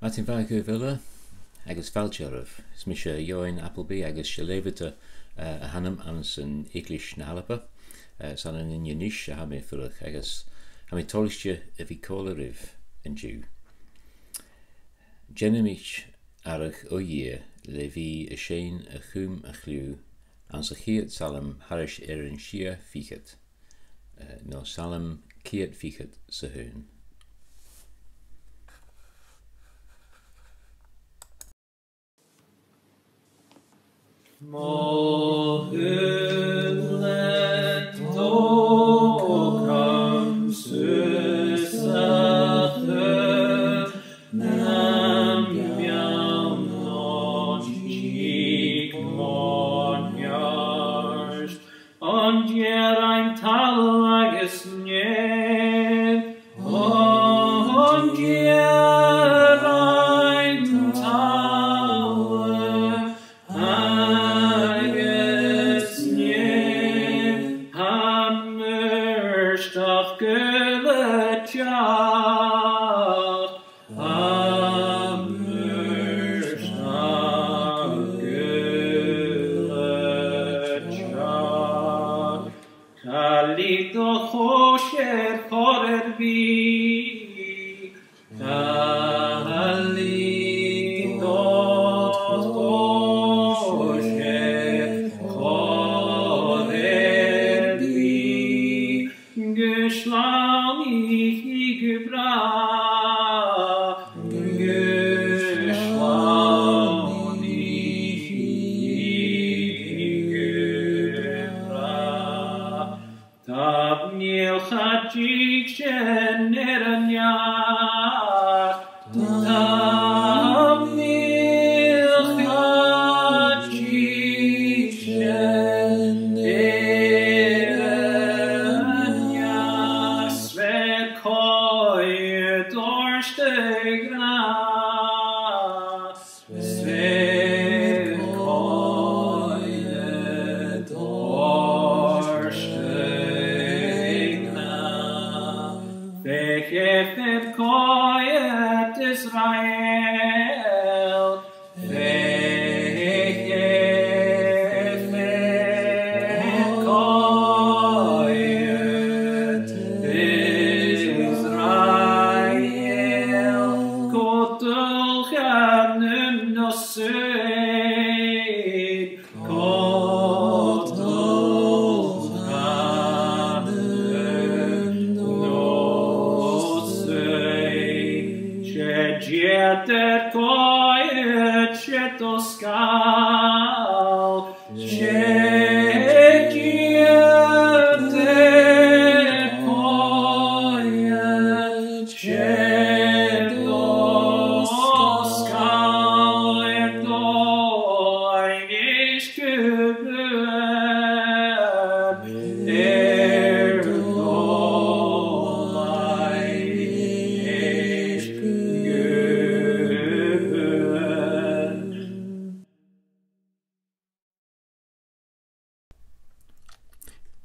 Martin Vargo Villa, agus Falcherov, Smisha Join Appleby, agus Shalevita a Hanam Anson English Nalapa, Sanan in Yanish, a Hame Furach, agus Hame Tolistje a Vicolariv and Jew. Genemich Arach o year, Levi a Shane a Chum a Chlu, and Sachiat Salam Harish Erin Shia Fichet, no Salam Kiat Fichet Sahun.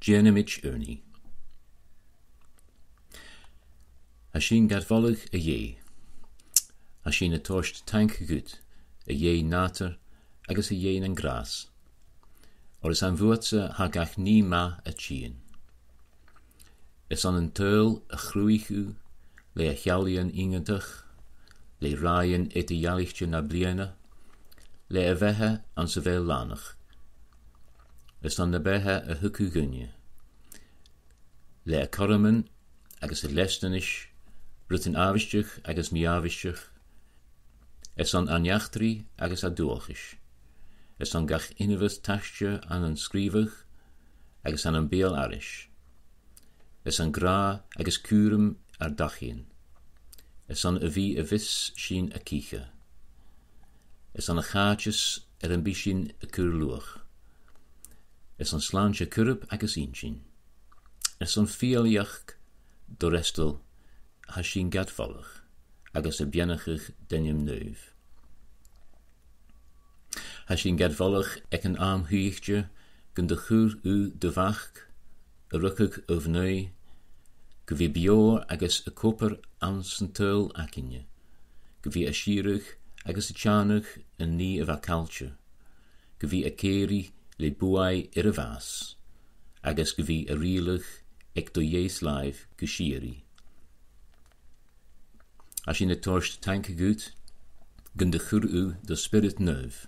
Genemich Ernie. Hashin gadvollig a ye. Hashin a torst tank gut, a ye nater, agus a ye en gras. Or is an voortse hagach nie ma a chien. Is an een teul a chruichu, le a chalian ingendig, le raaien et a jalichtje na bliene, le a vehe an zoveel lanig. Is an de behe a huku gunje. Le a kormen, agus a lestenish, rutin avistich, agus mi avistich. Es an anjachtri, agus a doorgish. Es an gach innevis tasje an een skrivig, agus an een beel arish. Es an gra, agus kurum ar dachien. Es an a vi a vis shin a kiche. Es an a gaatjes een bishin a kurluch. Es an slantje kurp agus inshin. Es an fialiach do restel hashin gadvallig, agus a biennachig denim neuv. Hashin gadvallig ek een aamhuigtje, gun de gur u de vach, a rukkig of neu, Gvi bior agus a koper an san teul akinje. go bhí a siirich agus a teannach an ní a bheith cailte, go bhí a céirí le buaid ar a bheas, agus go bhí a rialach ag do dhéas laibh go siarí. A sin na toirst tanca gút, gun de churú do spirit neuv,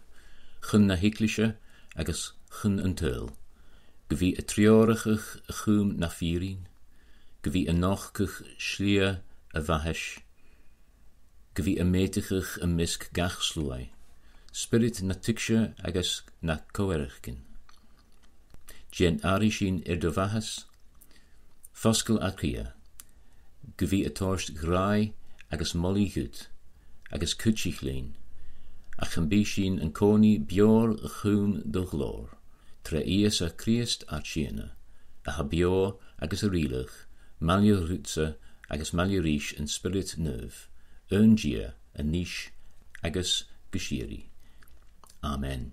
chun na hicliise agus chun an tuil, go bhí a triorachach a chuum na fírin, go bhí a nachcach slia a bhaheis, go bhí a méitichach a misc gach slúai, spirit na tiicse agus na coerachcin. Gen ari sin do bhahas, foscail a cria, go bhí a toirst grai agus molly goed, agus cútsich léin, a chambí sin an cóní beor a chuum do glór, tre ias a Christ a tséna, a ha beor agus a rialach, malio rútsa agus malio ríis an spirit neuv, ön dia a níis agus gesieri. Amen.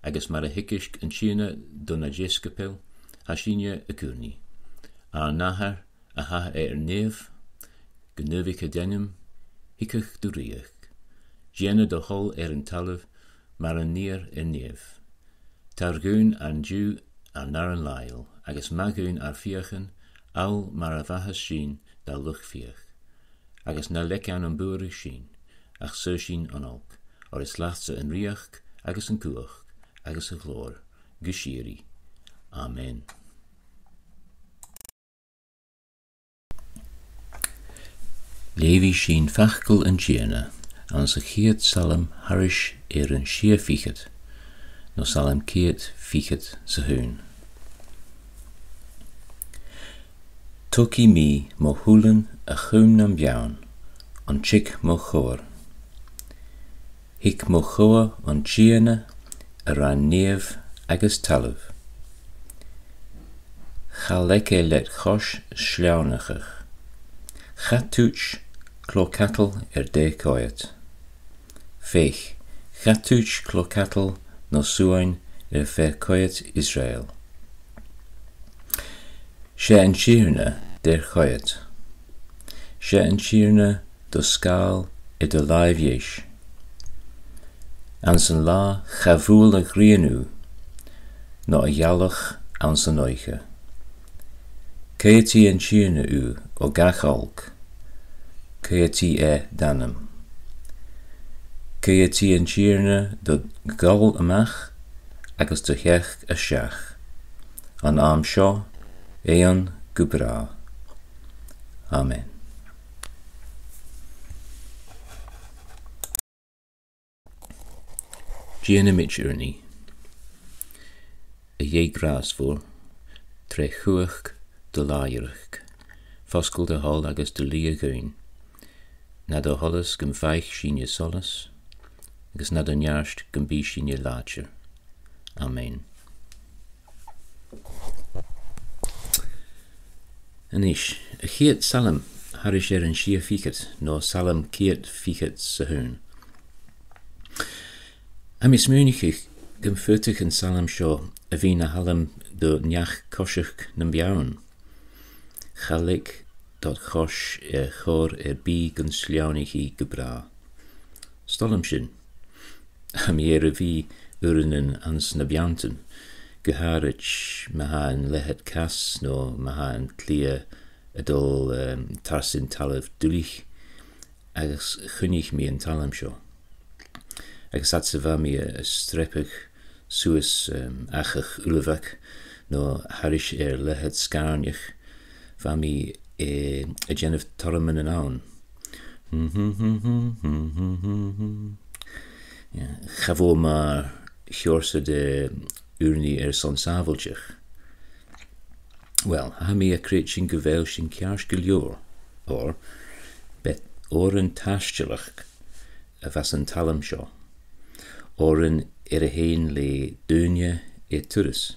Agus mar a hickisk an tséna do na jeskapel, ha sinne a gurni, a nahar a ha nev, gnuvik a denim, hikkach do riach, Jenne de hol an talv, mar an neer neef. Targun an Jew an nar an lail, agus magun ar fiachen, al mar a vahas sin da luch fiach. Agus na lek an boerig sin, ach so sin an alk, or is lachtse an riach, agus an kuach, agus a glór, gesieri. Amen. Levi sin fachkel an tjene, an sa chiad salam harish an shia fichet, no salam kiad fichet sa hun. Toki mi mo hulen a chum nam biaun, an chik mo chor. Hik mo choa an tjene a ran neef agus talv. Chaleke let chosh sliaunachach. Chatúch clocatal de coet. Feich, chatúch clocatal no suain fe coet Israel. She an Shirna der coet. She an Shirna do skal de live yesh. Ansen la chavul a grienu, no a jalach ansen oiche. Keeti an Shirna o gachalk. Keeti danem. Keeti an Shirna do gal amach, agus de chech a shach. An am sho, ean gubra. Amen. Gianna mit urni. A ye gras voor, tre chuach de laierich. Foskel de hol agus de lia goin. Na de holles gum feich sin je solas, agus na de njarst gum bi sin je laatje. Amen. En ish, a chiet salam harish an shia fichet, no salam kiet fichet sa hun. Am is munich gum futig an salam sho a vina halam do njach koshich nam biaun. Chalik dat chosh chor bi gun sliaunichi gebra. Stolam sin. Am jere vi urinen ans nabianten. Geharich maha an lehet kas no maha an clia adol tarsin talaf dulich agus chunig mi an talam sho. Agus at se va mi a strepig suas achach ulevak no harish lehet skarnich va mi a genef tormen an aun. Chavo maar hjorse de urni son saveltjech. Wel, ha mi a kreetjin gevelshin kjars gelior, or bet oren tasjelach a vas an talam sho, oren heen le dunje turus.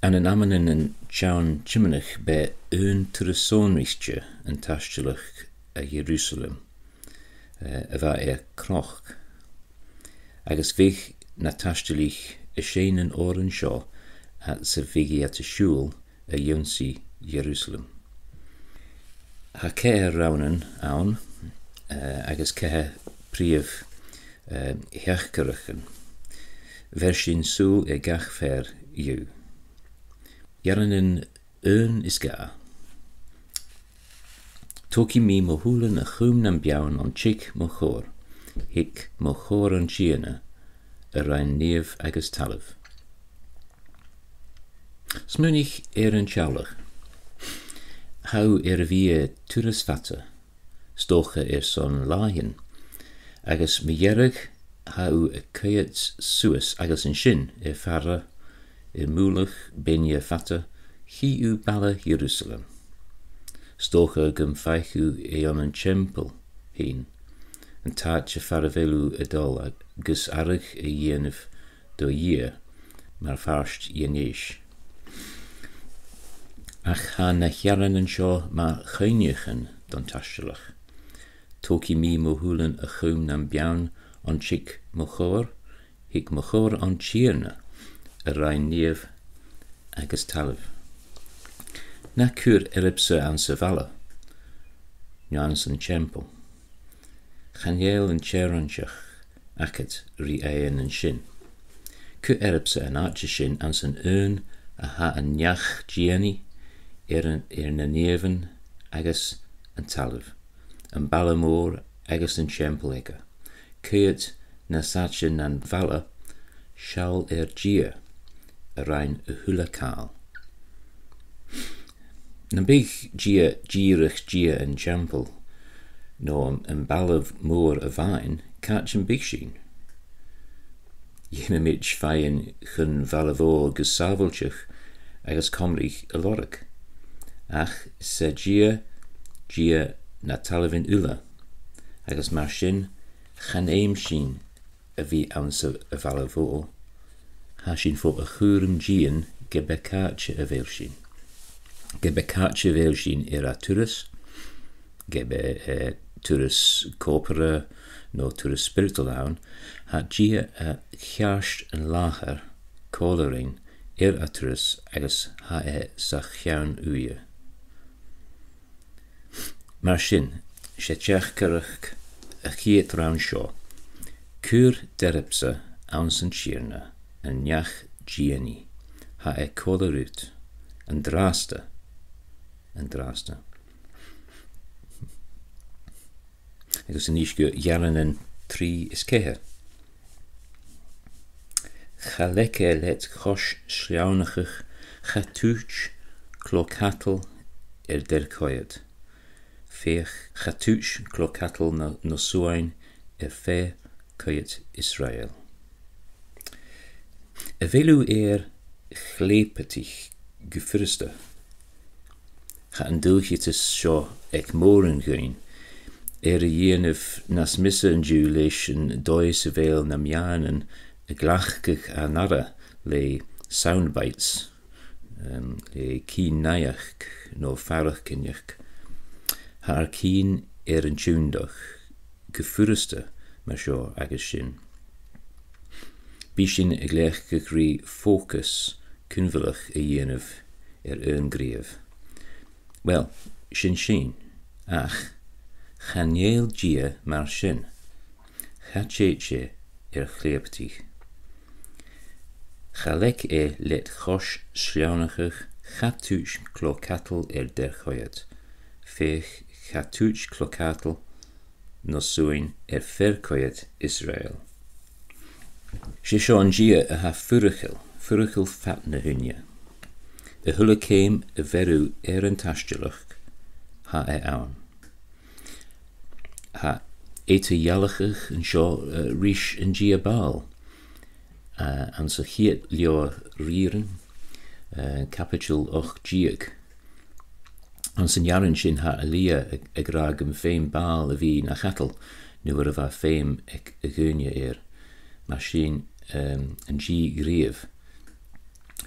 An an amanen en tjaun chimenich be turusonrichtje an tasjelach a Jerusalem, a va kroch. Agus vich na tastelich a shenen oren sho at se vigi at a shul a Yonsi Jerusalem. Ha ke raunen aun agus cethe príomh heachcurachan. Versin súl gach fer iu. Jarranin is ga. Toki mi mo húlan a chum nam biawn on chick mo chór. Hic mo chór an chiana a rein neamh agus talamh. Smunich an tjallach. Hau a bhí turas fata, stocha son láhin, agus mi dhearach hau a caiad suas agus an sin farra múlach benne fata chiú balla Jerusalem. Stocha gum feichu an tempel heen, an taatje farravelu adol agus arach dhéanamh do dhé, mar farst dhénéis. Ach ha na chearan an seo ma chuinechan don tastelach. Toki mi mo húlan a chum nam biawn an chick mo chór, hic mo chór an chiarna a rein neamh agus talamh. Na cur eripsa an sa vala, Jans an tempel. Chanel an cheranchach acad ri an sin. Cur eripsa an arche sin an san a ha an neach giani na neven agus an talamh. An balamór agus an tempel ega. Cuyat na sachin an vala shall gia a rein hula kaal. Na big gierich gia an tempel no an balav mór a vain catch an big sheen. Jimimich fain chun valavó gus savolchich agus comrich a lorach. Ach se gia na talavin ula, agus mar sin chan éim sin a bhí ansa a valavó, ha sin fó a chúrum gian gebecatse a bhéil sin. Gebecatse a bhéil sin a turas, gebe turas corpora no turas spiritual aun, ha gia a chearst an láchar cólaring a turas agus ha sa chean uia. Mar sin, sé teachcarach a chiad ran seo, cúr deripsa an san siarna an neach giani, ha cólarút, an drásta. Agus an isgu jarranin 3 is céthe. Chaleke let chos sliaunachach chatúch clocatal der coiad. Fech chatúch clocatal no suain fe coiad Israel. A velu chlepetich gefurste. Ga an dulgitis seo moren goin. A dhéanamh nas missa an dú leis an dóis a bhéil na meánan a glachcach a nara le soundbites, le cín naiach nó farach cinneach. Haar cín an túndach, gefurste mar seo agus sin. Bí sin a gléachcach rí fócus cynfilach a dhéanamh an gríomh. Wel, sin, ach, chanel gia mar sin, chatchétche chléaptich. Chalek let chos sliaunachach chatúch clocatal der choiad, fech chatúch clocatal no suin fercoiad Israel. Sé seo an gia a ha furachil fat na hunne. A hulle céim a veru an tastelach ha aun. Ha éte jalachach an seo rísh an gia baal. An sa chiat leo rieren, capital och giag. An san jaran sin ha alia a gragam féim baal a bhí na chatal, nu a bha féim ag a gúne mar sin an gi gríomh.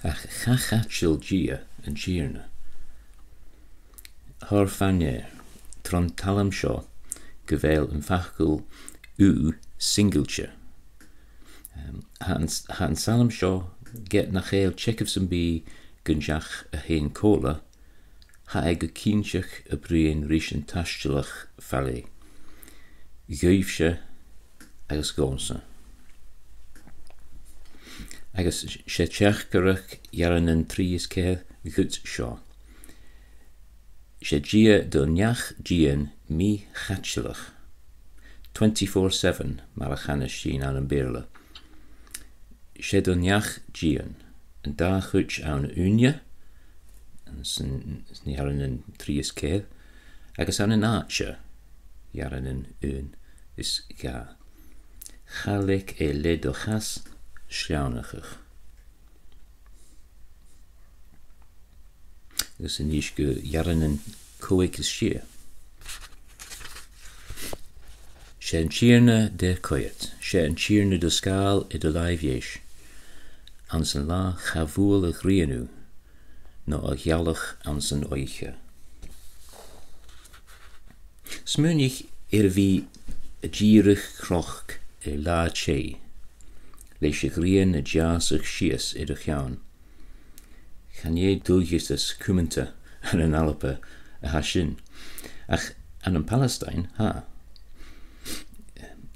Ach chachatsil gia an tíirna. Thar fanne, tron talam seo, gyfeil yn fachgul singeltje. Han salam seo get na chael chekif sy'n bi gynjach a hen cola, ha eg a cínseach a brian rís an tastelach falle. gwyfse agus gonsa. Agus sé teachgarach jaran an tríos céad gut seo. Sé dia do neach dian mi chatsilach. 24/7 mar a chanis sin an an béle. Sé do neach dian an da gut an unje, ní jaran an tríos céad, agus an áse jaran an un is ga. Chalig le do chas sliánachach. Agus in níos go jaran an coig is sé. Sé an tíirne de coit, sé an tíirne do scaal I do laibhéis, an san lá chavúil aghrianú, nó a ghealach an san oiche. Smúnich bhí a díirich croch lá sé, leis a ghrian a deasach sias do cheann. Chané dúgis as cumanta an an alpa a hasin, ach an an Palestine ha.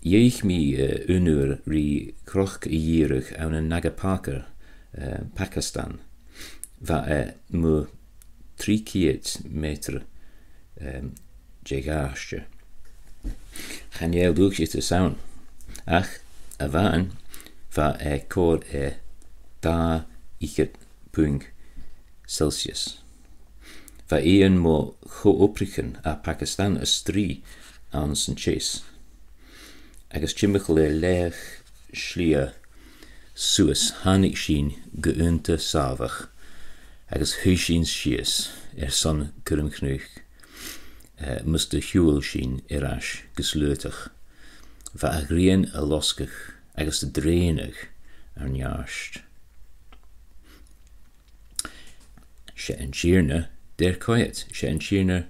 Dhéich mi unúr rí croch I díirich an an Nagapaka, Pakistan, va mu 3 metr jegaasje. Chané dúgis a saun, ach a bhain va cór da ichet pung Celsius. Va éon mo cho oprichen a Pakistan a strí an san chase. Agus timbach le leich slia suas hanig sin geunte savach, agus huisín sias son curm knuch, mus de huel sin as gesleutach, va a grien a loskach, agus de dreinig an jaarst. Sé an tíirne der coit, sé an tíirne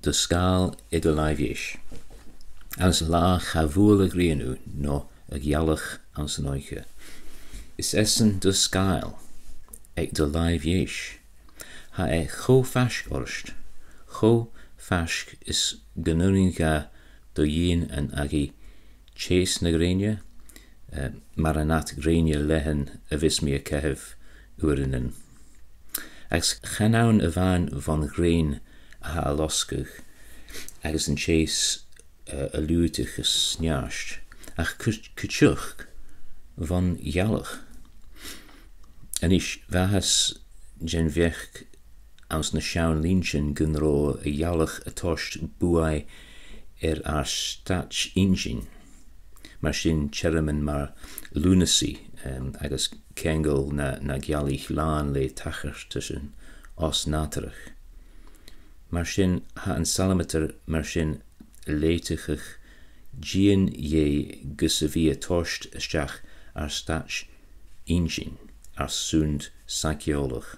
de scaal do laibhéis. Ans lá chavúil a grianú nó a ghealach an san oiche. Is essen de scaal ag do laibhéis. Ha cho fasc orst. Cho fasc is ganúninga do dhéan an agi chés na gréine, mar an at gréine lehen a vis mi a cehef uirinnen. Agus chanaun a bhain van gréin a loskach, agus an chés a luúteach is sneast, ach cutsuch van jalach. En is vahas gen vech ans na sjaun linchen gunro a jalach a tost buai ar stach ingin. Mar sin cherrimen mar lunacy, agus kengel na gyalich laan le tachar tussen os naterach. Mar sin ha an salameter mar sin leitichach gian je gusavia tost stach ar stach ingin, ar sund sakiolach.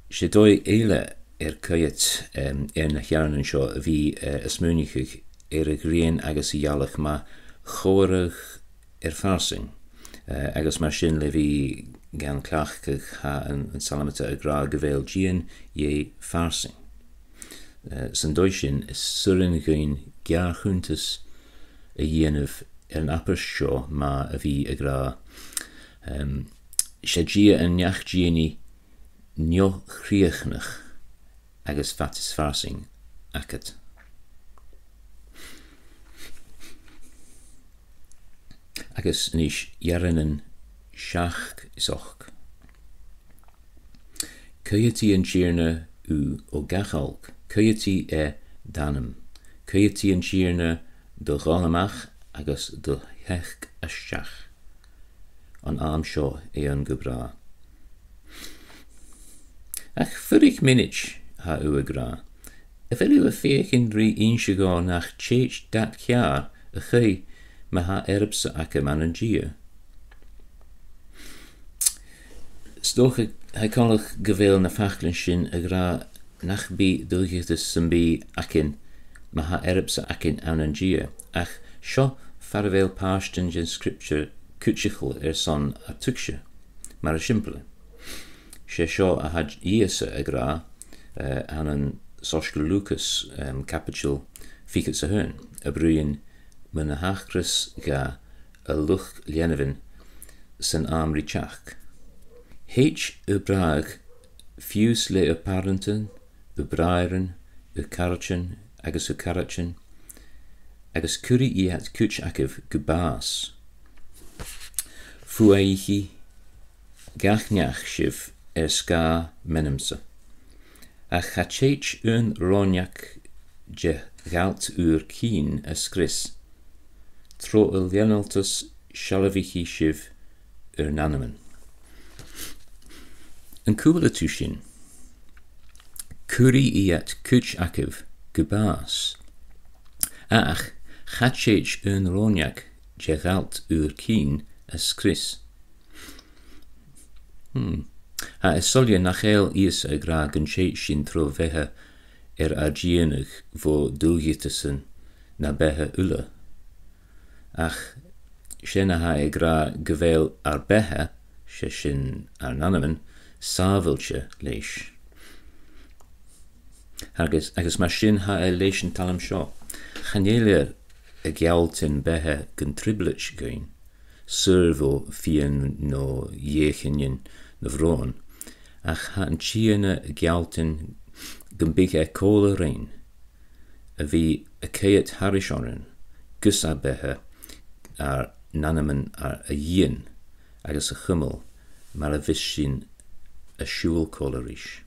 Se dói eile caiet na chearnan seo bhí smúnichach a gréin agus I jalach ma chórach farsing, agus mar sin le bhí gan clachach ha an salamata a gra govéil gian je farsing. San dói sin is surin goin gearchúntas a dhéanamh an appar seo ma a bhí a gra sé dia an neach diani nio chríochnach agus fatis farsing acat. Agus níos jarranan seach isoch. Cuyatí an tíirne ó gachalk, cuyatí danam, cuyatí an tíirne do ghalamach agus do hech asteach. An am seo an gobra. Ach furig minich ha a gra. A fel a féchin rí inse gá nach tchéit dat cear a chay me ha erbsa ace man an dia. Stoch ha callach govéil na fachlin sin a gra nach bí dulgétas san bí acin me ha erbsa acin an dia. Ach seo farvéil pástan gen scripture cútsichel son a tuksje, mar a simple. Sé seo a had íasa a gra an Soshkel Lucas capital fiket sa hun, a bruin men a hachris ga a luch lienevin san amri chach. H ubrag fius le uparenten, ubrairen, ukarachin, agus ukarachin, agus curi iat kuch akiv gubas. Fuaichi, gachniach shiv ska menemse. A chachech un roniak je galt kien skris. Tro lienaltus shalavichi shiv nanemen. Een kubele tushin. Kuri iat kuch akiv gubas. Ach, chachech un roniak je galt kien skris. Ha solje nachel is a gra genshin tro vehe agienig vo dulgitesen na behe ulle. Ach, shena ha gra gevel behe, sheshin nanemen, savelche leish. Agus mashin ha leishin talam sho. Chanele gealtin behe gentriblich gein. Servo fien no jechenjen na vroon. Ach ha an chiene gealtin gembige kola rein. A vi a keet harishonen, gus a behe nanemen a yin, agus a chummel, mar a vishin a shul kolerish.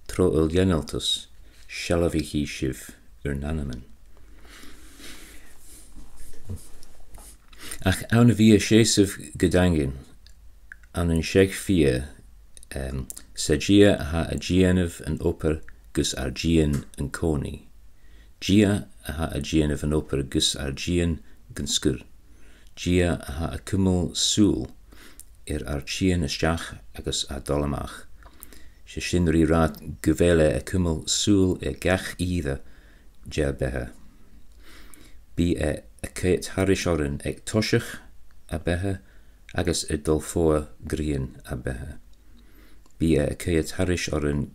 Tro geneltus, shalavichi shiv nanemen. Ach aun via shesev gedangin, an een shek via Sagia ha a gianev an oper gus argien an koni. Gia ha a gianev an oper gus argien genskur. Gia ha a kummel sul archien a stach agus a dolamach. Se shinri rat guvele a kummel sul gach either ja behe. Bi a keit harishoren toshich a behe agus dolfoa grien a behe. Bi a keit harishoren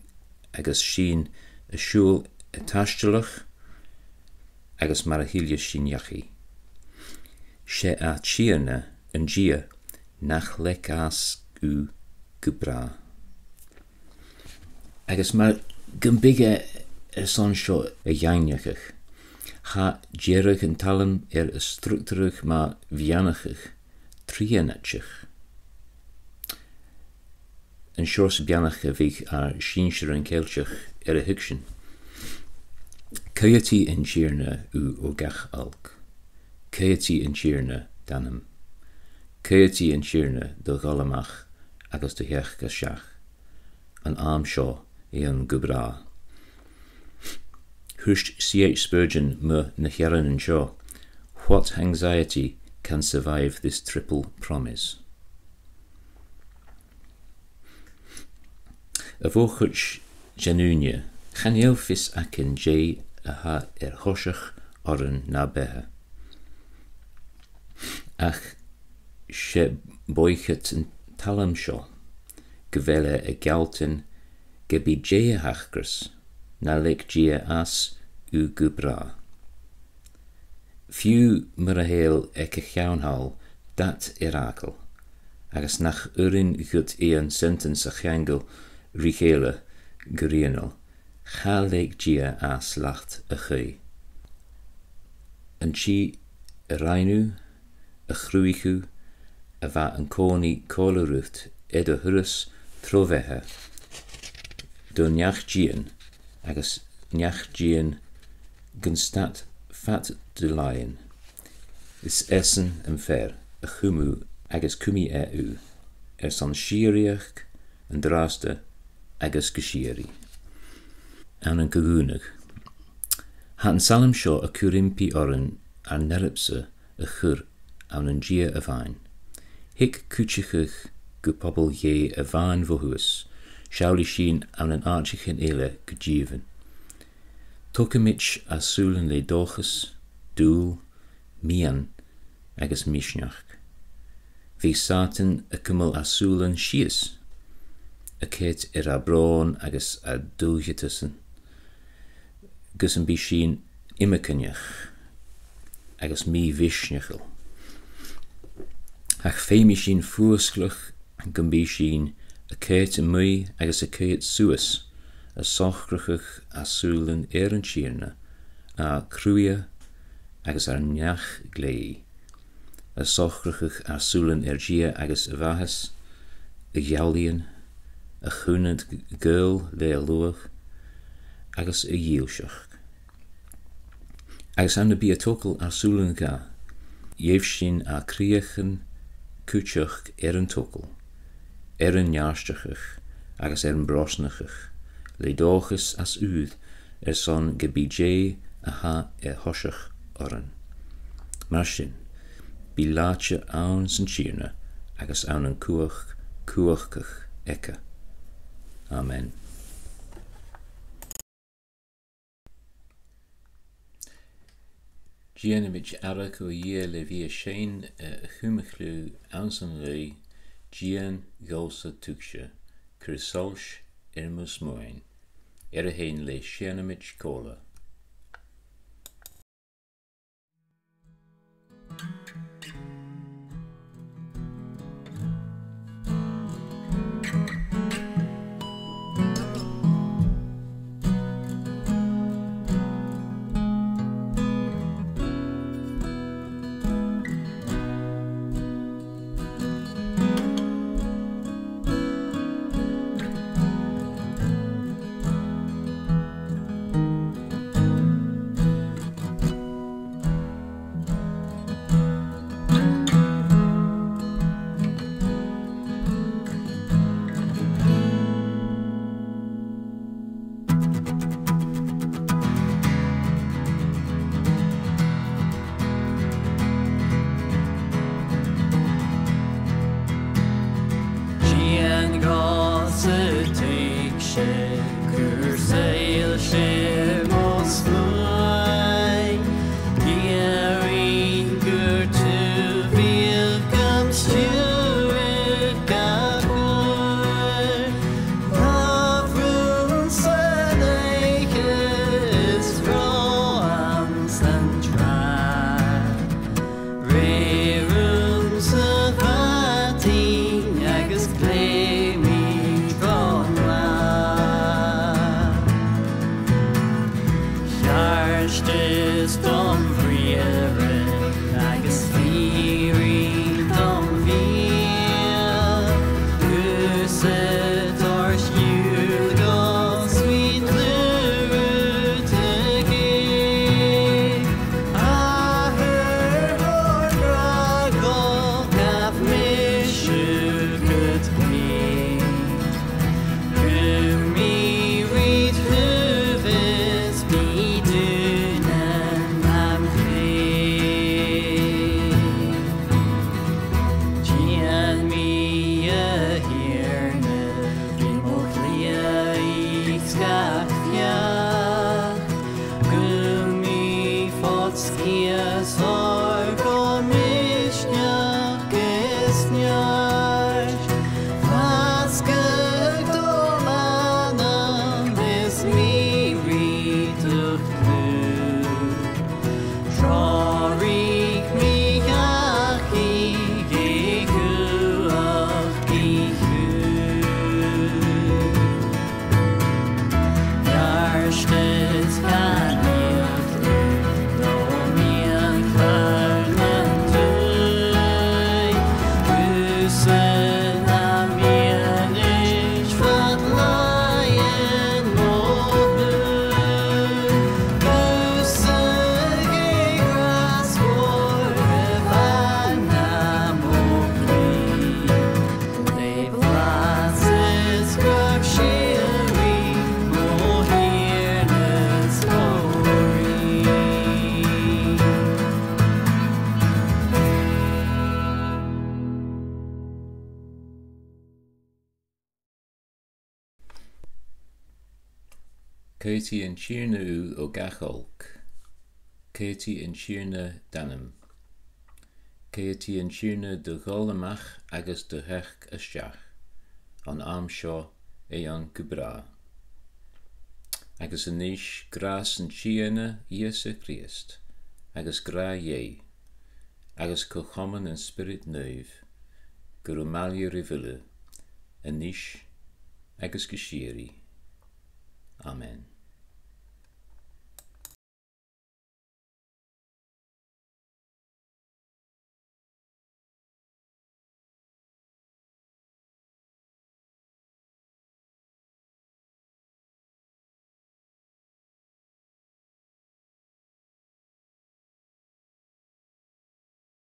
agus shin a shul tastelach agus marahilje shin yachi. She a chierne en gia nach lekas u gubra. Agus mar gumbige son sho a jainjachig. Ha jerig en talem structurig ma vianachig, trienachig. En shors bianachig vig shinsher en keelchig a hikshin. Kayati en jierne u ogach alk. Kayati en jierne danem. Kayati en jierne de galamach agus de hech gashach. An arm shaw eon gubra. Husht C.H. Spurgeon me necheran and shaw. What anxiety can survive this triple promise? Avochuch janunia, chaniel fis akin jay aha hoshach oren na behe. Ach, she boichet en talam shaw, gevele e galten, gebi jay hachgers, na lek jay as u gubra. Few murahel ekechjaunhal dat irakel, agus nach urin gut ean sentence a changel richele grienel, cha lek jay as lacht a chui. En chi reinu, a chruichu, a va an koni koleruft ed a hurus trovehe. Do njach jien, agus njach jien gunstat fat de lion. Is essen en fer, a chumu agus cumi u, son shieriach en draste agus geshieri. An een kagunig. Han salem sho a kurimpi oren neripse a chur an een gia a vain. Hik kuchichig gupobel je a vain vohuus, shauli shin an een archichin ele gejeven. Tokemich a sulen le dochus, doel, mian, agus mishnach. Vi saten a kummel a sulen shies, a ket a braun agus a dulgitussen, gus an bí sin imiceneach, agus mí visneachil. Ach féimi sin fuasclach gan bí sin a céit a mui agus a céit suas, a sochgrachach a súlan an tíirne, a cruia agus ar neach glé, a sochgrachach a súlan dia agus a bhahas, a gheallíon, a chúnad gël le a luach, agus a díalseach. Agus an bí a tócail ar súlan ga, dhéobh sin a críochan cúteach an tócail, an nearstachach agus an brosnachach, le dóchas as úd son go bí dé a ha thoiseach oran. Mar sin, bí láte ann san tíirne agus an an cuachcach ecca. Amen. Gianimid ara go le bhí séin chumachlú ansan le Gian gósa tuigse, cur sols mus móin, a héin le Sianimid cóla. Céití an tíirne ó gacholc, céití an tíirne danam, céití an tíirne de ghol amach agus de heach isteach, an am seo an gubra. agus aníis grás an tíana Iesu Christ, agus gra é, agus cochaman an spirit nuv, gur umalia rivile, aníis agus gishiri. Amen.